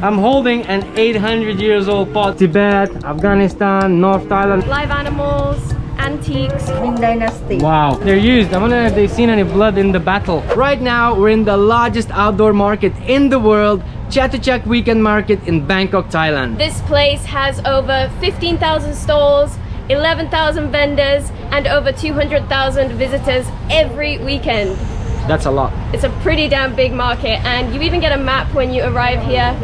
I'm holding an 800 years old pot. Tibet, Afghanistan, North Thailand. Live animals, antiques. Ming Dynasty. Wow, they're used. I wonder if they've seen any blood in the battle. Right now, we're in the largest outdoor market in the world, Chatuchak Weekend Market in Bangkok, Thailand. This place has over 15,000 stalls, 11,000 vendors, and over 200,000 visitors every weekend. That's a lot. It's a pretty damn big market, and you even get a map when you arrive here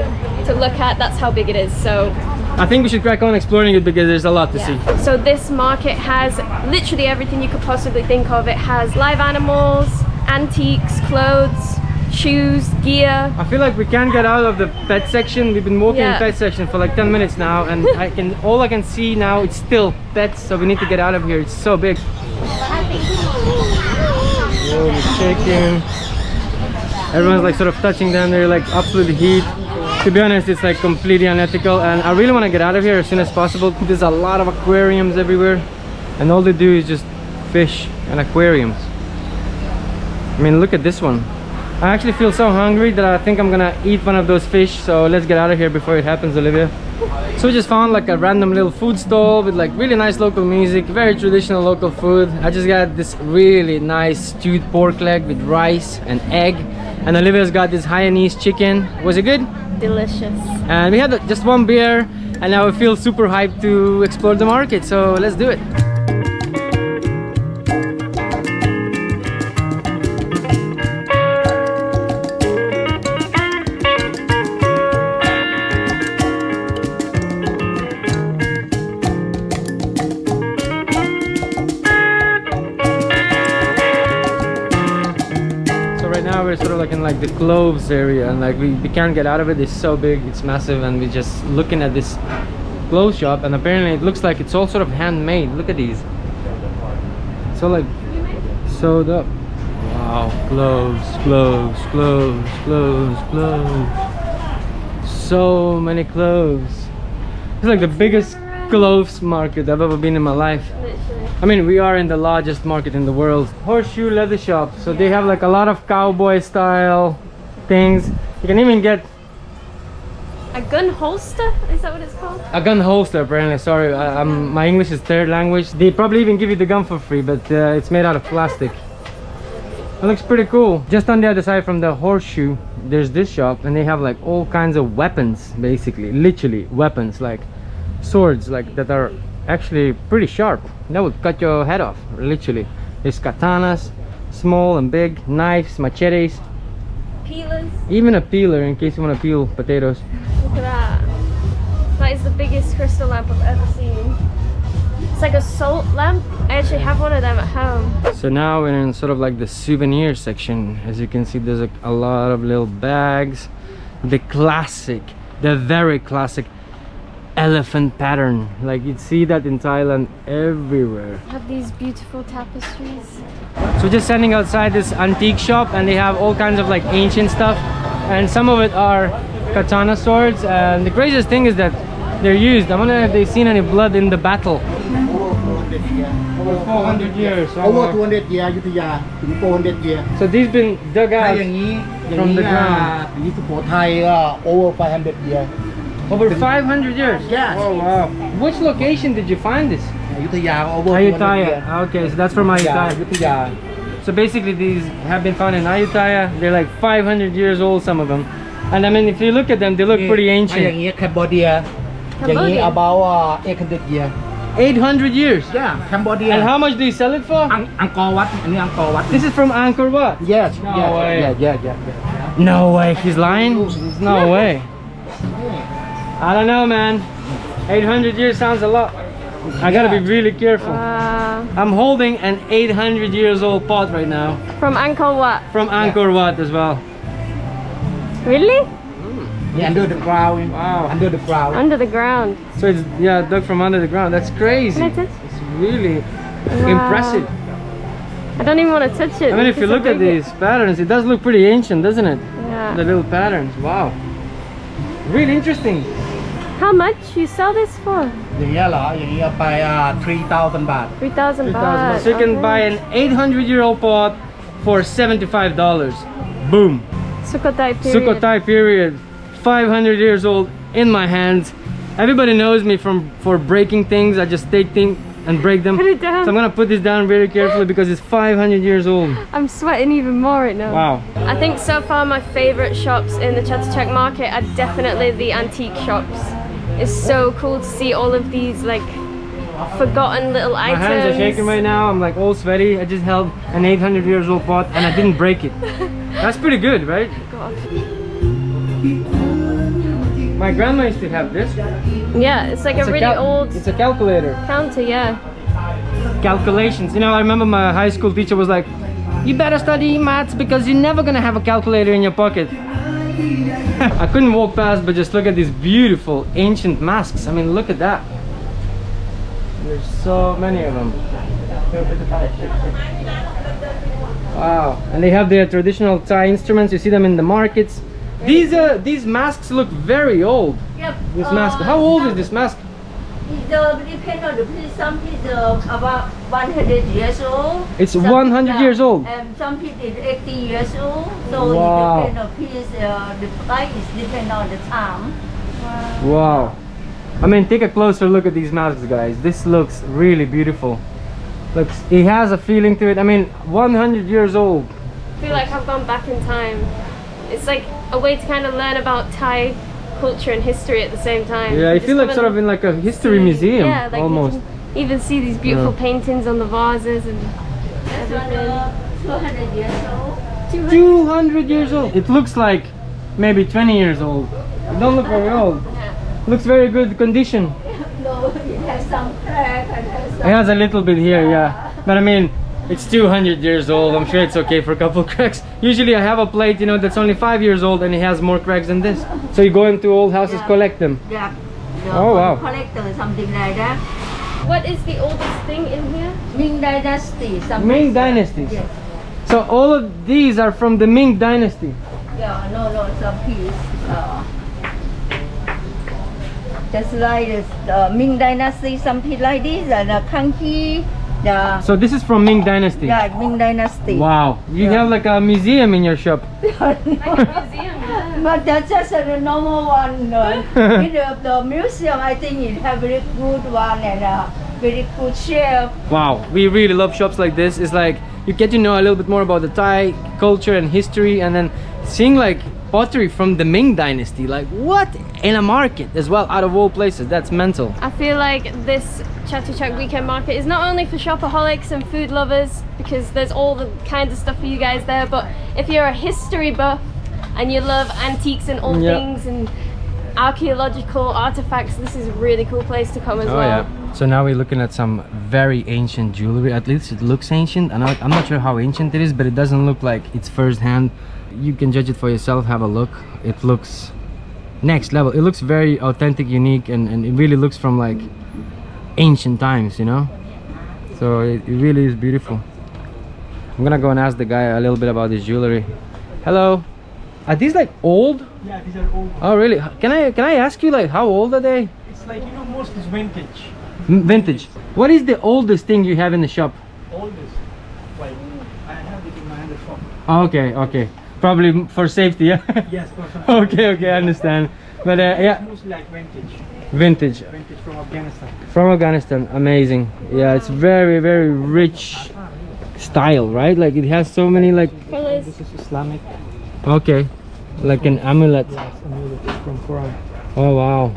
to look at. That's how big it is. So I think we should crack on exploring it because there's a lot to see. So this market has literally everything you could possibly think of. It has live animals, antiques, clothes, shoes, gear. I feel like we can't get out of the pet section. We've been walking in pet section for like 10 minutes now, and all I can see now it's still pets, so we need to get out of here. It's so big. Whoa, the chicken. Everyone's like sort of touching them. They're like absolute heat. To be honest, it's like completely unethical, and I really want to get out of here as soon as possible. There's a lot of aquariums everywhere, and all they do is just fish and aquariums. I mean, look at this one. I actually feel so hungry that I think I'm gonna eat one of those fish, so let's get out of here before it happens, Olivia. So we just found like a random little food stall with like really nice local music, very traditional local food. I just got this really nice stewed pork leg with rice and egg, and Olivia's got this Hainanese chicken. Was it good? Delicious. And we had just one beer, and now we feel super hyped to explore the market, so let's do it. Now we're sort of like in like the clothes area, and like we can't get out of it. It's so big, it's massive, and we're just looking at this clothes shop, and apparently it looks like it's all sort of handmade. Look at these, so like sewed up. Wow, clothes, clothes, clothes, clothes, clothes, so many clothes. It's like the biggest clothes market I've ever been in my life. I mean, we are in the largest market in the world. Horseshoe leather shop. So they have like a lot of cowboy style things. You can even get a gun holster? Is that what it's called? a gun holster, apparently. Sorry, my English is third language. They probably even give you the gun for free, but it's made out of plastic. It looks pretty cool. Just on the other side from the horseshoe, there's this shop, and they have like all kinds of weapons, basically, literally weapons, like swords, like that are actually pretty sharp. That would cut your head off, literally. There's katanas, small and big, knives, machetes, Peelers. even a peeler in case you want to peel potatoes. Look at that. That is the biggest crystal lamp I've ever seen. It's like a salt lamp. I actually have one of them at home. So now we're in sort of like the souvenir section. As you can see, there's like a lot of little bags. The classic, the very classic elephant pattern, like you'd see that in Thailand everywhere. Have these beautiful tapestries. So we're just standing outside this antique shop, and they have all kinds of like ancient stuff, and some of it are katana swords, and the craziest thing is that they're used. I wonder if they've seen any blood in the battle. Over 400 years. Over 200 years อยุธยาถึง 400 years. So these been dug ถ้า out อย่างนี้ from the ground. อย่างนี้สุโขทัยก็ over 500 years. Over 500 years? Yes. Oh wow. Which location did you find this? อยุธยา over 200 years. Ayutthaya. Okay, so that's from อยุ Ayutthaya. ธยา So basically these have been found in Ayutthaya. They're like 500 years old, some of them. And I mean, if you look at them, they look pretty อย่าง ancient. นี้ Cambodia อย่างนี้ about 800 years. 800 years? Yeah, Cambodia. And how much do you sell it for? อังกอร์วัดอันนี้อังกอร์วัด This is from Angkor Wat? Yes. No way. Yeah. No way, he's lying? No way. I don't know, man. 800 years sounds a lot. I gotta be really careful. I'm holding an 800 years old pot right now. From Angkor Wat. From Angkor Wat as well. Really? Yeah, under the ground. Wow. Under the ground. Under the ground. So it's, yeah, dug from under the ground. That's crazy. Can I touch? It's really Wow. impressive. I don't even want to touch it. I mean, if you because look I at break these patterns, it does look pretty ancient, doesn't it? Yeah. The little patterns. Wow. Really interesting. How much you sell this for? อย่างเงี้ยเหรออย่างเงี้ยไป3,000 บาท 3,000 $3,000. baht. So you can buy an 800-year-old pot for $75. Boom. Sukhothai period. Sukhothai period. 500 years old in my hands. Everybody knows me for breaking things. I just take things and break them. Put it down. So I'm gonna put this down very carefully because it's 500 years old. I'm sweating even more right now. Wow. I think so far my favorite shops in the Chatuchak market are definitely the antique shops. It's so cool to see all of these like forgotten little items. My hands are shaking right now. I'm like all sweaty. I just held an 800 years old pot and I didn't break it. That's pretty good, right? God. My grandma used to have this. Yeah, it's like a really old It's a calculator. counter, yeah. Calculations. You know, I remember my high school teacher was like, you better study maths because you're never gonna have a calculator in your pocket. I couldn't walk past but just look at these beautiful ancient masks. I mean, look at that. There's so many of them. Wow. And they have their traditional Thai instruments. You see them in the markets. These masks look very old. Yep. This mask. How old is this mask? It depends on the piece. Some piece about 100 years old. It's Some, 100 years old. And some piece is 80 years old. So Wow. it depends on piece. The price is depend on the time. Wow. I mean, take a closer look at these masks, guys. This looks really beautiful. Looks, it has a feeling to it. I mean, 100 years old. I feel like I've gone back in time. It's like a way to kind of learn about Thai culture and history at the same time. Yeah, I Just feel like come sort and of in like a history see- museum, yeah, like almost. You can even see these beautiful paintings on the vases and This one everything. 200 years old. 200 years old. It looks like maybe 20 years old. It don't look very old. Looks very good condition. No, it has some crack and has It some. has a little bit here, yeah. But I mean, it's 200 years old. I'm sure it's okay for a couple cracks. Usually I have a plate, you know, that's only 5 years old and it has more cracks than this. So you go into old houses, collect them. Yeah. Oh, wow. Collector, something like that. What is the oldest thing in here? Ming Dynasty. Something. Ming Dynasty. Yes. So all of these are from the Ming Dynasty. Yeah, no, some piece. Just like the Ming Dynasty, something like this, and the Kanki, the So this is from Ming Dynasty. yeah, Ming Dynasty. Wow. You have like a museum in your shop. Like a museum, yeah. But that's just a normal one. In the museum, I think it have very good one and a very good shelf. Wow, we really love shops like this. It's like you get to know a little bit more about the Thai culture and history, and then seeing like pottery from the Ming Dynasty. Like what? In a market as well, out of all places. That's mental. I feel like this Chatuchak weekend market is not only for shopaholics and food lovers, because there's all the kinds of stuff for you guys there, but if you're a history buff and you love antiques and old things and archaeological artifacts, this is a really cool place to come as well. So now we're looking at some very ancient jewelry. At least it looks ancient. And I'm not sure how ancient it is, but it doesn't look like it's first hand. You can judge it for yourself. Have a look. It looks next level. It looks very authentic, unique, and it really looks from like ancient times, you know. So it really is beautiful. I'm gonna go and ask the guy a little bit about this jewelry. Hello, are these like old? Yeah, these are old. Oh really? Can I ask you like how old are they? It's like, you know, most is vintage. Vintage. What is the oldest thing you have in the shop? Oldest. Like, I have it in my other shop. Oh, okay. Probably for safety, yeah. Yes, for some. Okay, I understand. But yeah, It's mostly like vintage. vintage Vintage from Afghanistan. from Afghanistan. Amazing. Yeah, it's very rich style, right? Like it has so many like. Colors. This is Islamic. Okay, like an amulet. Yes, amulet from Quran. Oh wow.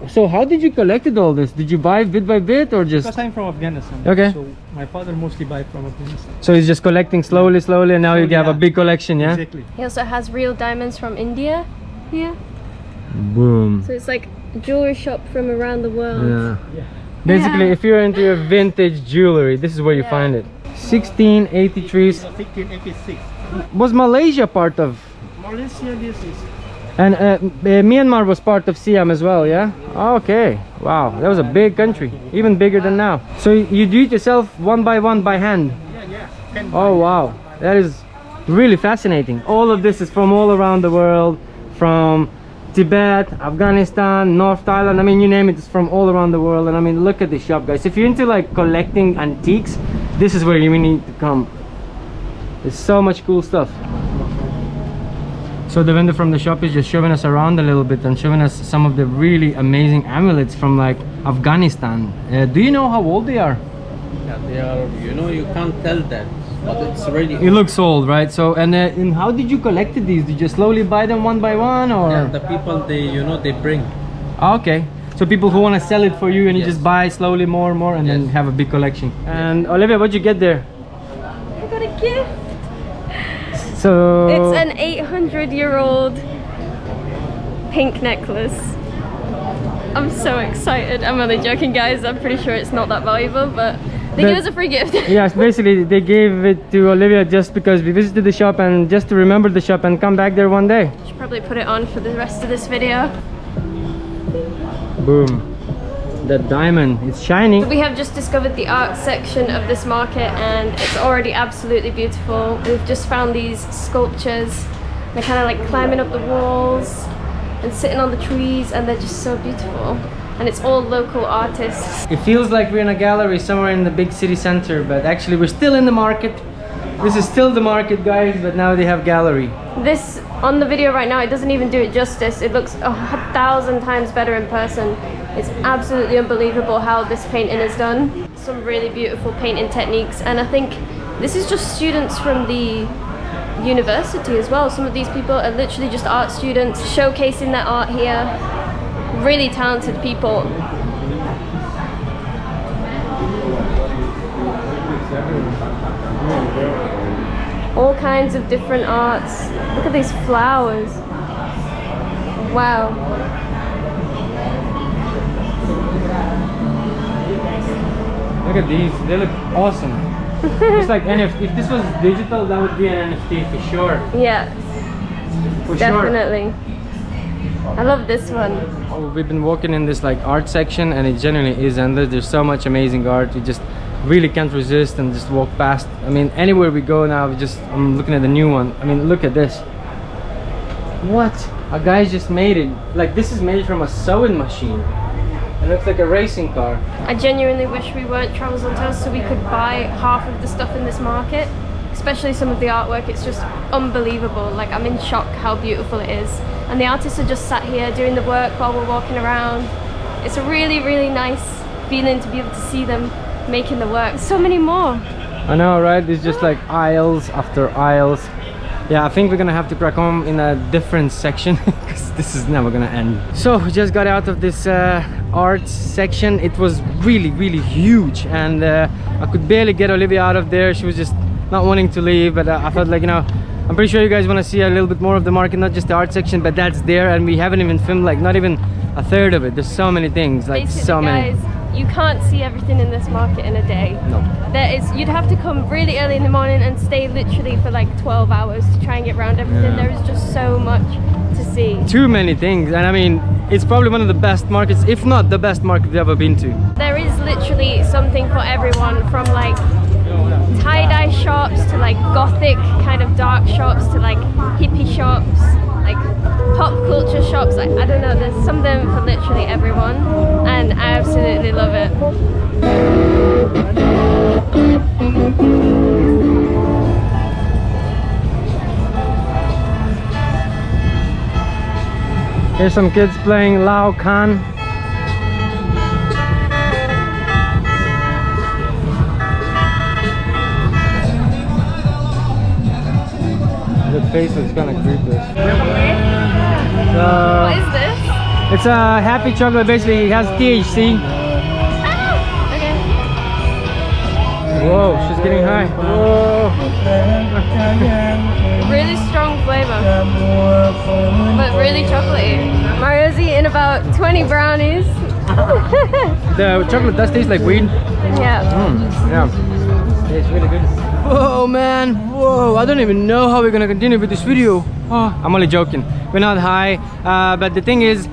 So how did you collected all this? Did you buy bit by bit or just? Because I'm from Afghanistan. Okay. So my father mostly buy from Afghanistan. So he's just collecting slowly, and now you Slowly, have a yeah. big collection, yeah? Exactly. He also has real diamonds from India here. Boom. So it's like a jewelry shop from around the world. Yeah. Yeah. Basically, if you're into your vintage jewelry, this is where you find it. 1683. 1686. Was Malaysia part of? Malaysia, this is. And Myanmar was part of Siam as well, yeah? Okay. Wow, that was a big country, even bigger than now. So you do it yourself one by hand? Yeah. Oh wow, that is really fascinating. All of this is from all around the world, from Tibet, Afghanistan, North Thailand. I mean, you name it, it's from all around the world. And I mean, look at this shop, guys. If you're into like collecting antiques, this is where you need to come. There's so much cool stuff. So the vendor from the shop is just showing us around a little bit and showing us some of the really amazing amulets from like Afghanistan. Do you know how old they are? Yeah, they are, you know, you can't tell that, but it's really It looks old, right? So, and how did you collect these? Did you slowly buy them one by one, or? yeah, the people, they, you know, they bring. Ah, okay. So people who want to sell it for you and you Yes. just buy slowly more and more and then Yes. have a big collection. And Olivia, what'd you get there? I got a gift. So It's an 800-year-old pink necklace. I'm so excited. I'm only joking, guys. I'm pretty sure it's not that valuable, but they give us a free gift. yes, basically they gave it to Olivia just because we visited the shop and just to remember the shop and come back there one day. Should probably put it on for the rest of this video. Boom. That diamond, it's shining. We have just discovered the art section of this market and it's already absolutely beautiful. We've just found these sculptures. They're kind of like climbing up the walls and sitting on the trees, and they're just so beautiful. And it's all local artists. It feels like we're in a gallery somewhere in the big city center, but actually we're still in the market. This is still the market, guys, but now they have gallery. This, on the video right now, it doesn't even do it justice. It looks 1,000 times better in person. It's absolutely unbelievable how this painting is done. Some really beautiful painting techniques, and I think this is just students from the university as well. Some of these people are literally just art students showcasing their art here. Really talented people. All kinds of different arts. Look at these flowers. Wow. Look at these, they look awesome. It's like NFT. If this was digital, that would be an NFT for sure. Yeah, For definitely. I love this one. Sure. Oh, we've been walking in this like art section and it genuinely is endless. There's so much amazing art. We just really can't resist and just walk past. I mean, anywhere we go now, I'm looking at the new one. I mean, look at this. What? A guy just made it. Like, this is made from a sewing machine. It looks like a racing car. I genuinely wish we weren't Travels on Toast so we could buy half of the stuff in this market, especially some of the artwork. It's just unbelievable. Like, I'm in shock how beautiful it is. And the artists are just sat here doing the work while we're walking around. It's a really, really nice feeling to be able to see them making the work. So many more. I know, right? It's just like aisles after aisles. Yeah, I think we're gonna have to crack on in a different section because this is never gonna end. So we just got out of this art section. It was really, really huge, and I could barely get Olivia out of there. She was just not wanting to leave, but I felt like, you know, I'm pretty sure you guys want to see a little bit more of the market, not just the art section, but that's there, and we haven't even filmed like not even a third of it. There's so many things, like Basically, so many. guys, you can't see everything in this market in a day. No. You'd have to come really early in the morning and stay literally for like 12 hours to try and get around everything. Yeah. There is just so much to see. Too many things, and I mean, it's probably one of the best markets, if not the best market we've ever been to. There is literally something for everyone, from like tie-dye shops to like gothic kind of dark shops to like hippie shops, like pop culture shops. Like, I don't know, there's something for literally everyone, and I absolutely love it. Here's some kids playing Lao Kan. The face looks kind of creepy. What is this? It's a happy chocolate. Basically, it has THC. Okay. Whoa, she's getting high. Whoa. Really strong flavor, but really chocolatey. Mario's eating about 20 brownies. The chocolate does taste like weed. Yeah. Yeah. It's really good. Whoa, man. Whoa. I don't even know how we're gonna continue with this video. Oh, I'm only joking. We're not high. But the thing is,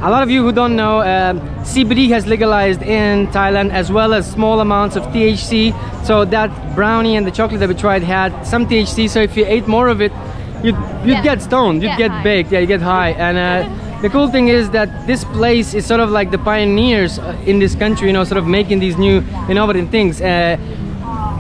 a lot of you who don't know, CBD has legalized in Thailand, as well as small amounts of THC. So that brownie and the chocolate that we tried had some THC. So if you ate more of it, you'd get stoned, you'd get high. baked, yeah, you get high. And the cool thing is that this place is sort of like the pioneers in this country, you know, sort of making these new innovative things.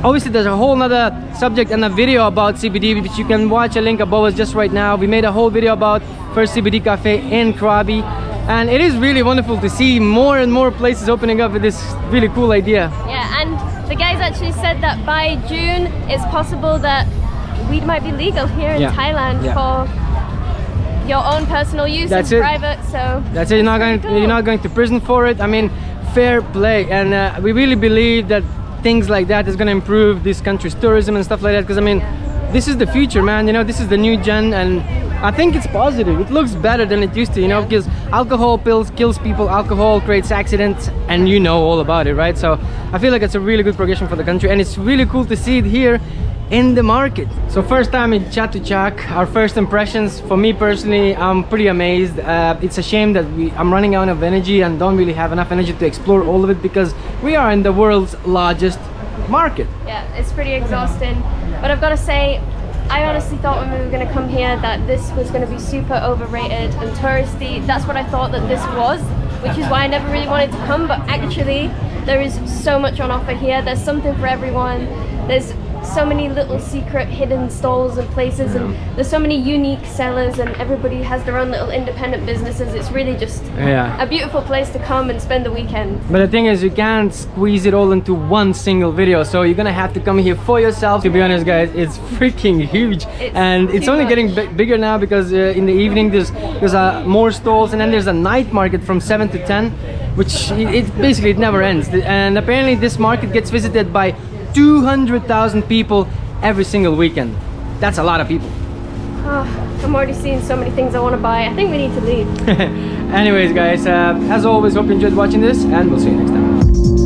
Obviously, there's a whole nother subject and a video about CBD, which you can watch a link above us just right now. We made a whole video about first CBD cafe in Krabi, and it is really wonderful to see more and more places opening up with this really cool idea. Yeah, and the guys actually said that by June it's possible that weed might be legal here in Thailand for your own personal use and private. So that's it. You're not going to prison for it. I mean, fair play, and we really believe that things like that is going to improve this country's tourism and stuff like that, because I mean this is the future, man. You know, this is the new gen, and I think it's positive. It looks better than it used to, you know, because alcohol kills people, alcohol creates accidents, and you know all about it, right? So I feel like it's a really good progression for the country, and it's really cool to see it here in the market. So first time in Chatuchak, our first impressions, for me personally, I'm pretty amazed. It's a shame that I'm running out of energy and don't really have enough energy to explore all of it, because we are in the world's largest market. Yeah, it's pretty exhausting, but I've got to say, I honestly thought when we were going to come here that this was going to be super overrated and touristy. That's what I thought that this was, which is why I never really wanted to come, but actually there is so much on offer here. There's something for everyone. There's so many little secret hidden stalls and places, and there's so many unique sellers, and everybody has their own little independent businesses. It's really just a beautiful place to come and spend the weekend. But the thing is, you can't squeeze it all into one single video, so you're gonna have to come here for yourself. To be honest, guys, it's freaking huge, and it's only getting bigger now, because in the evening there's more stalls, and then there's a night market from 7 to 10, which it never ends. And apparently this market gets visited by 200,000 people every single weekend. That's a lot of people. Oh, I'm already seeing so many things I want to buy. I think we need to leave. Anyways, guys, as always, hope you enjoyed watching this, and we'll see you next time.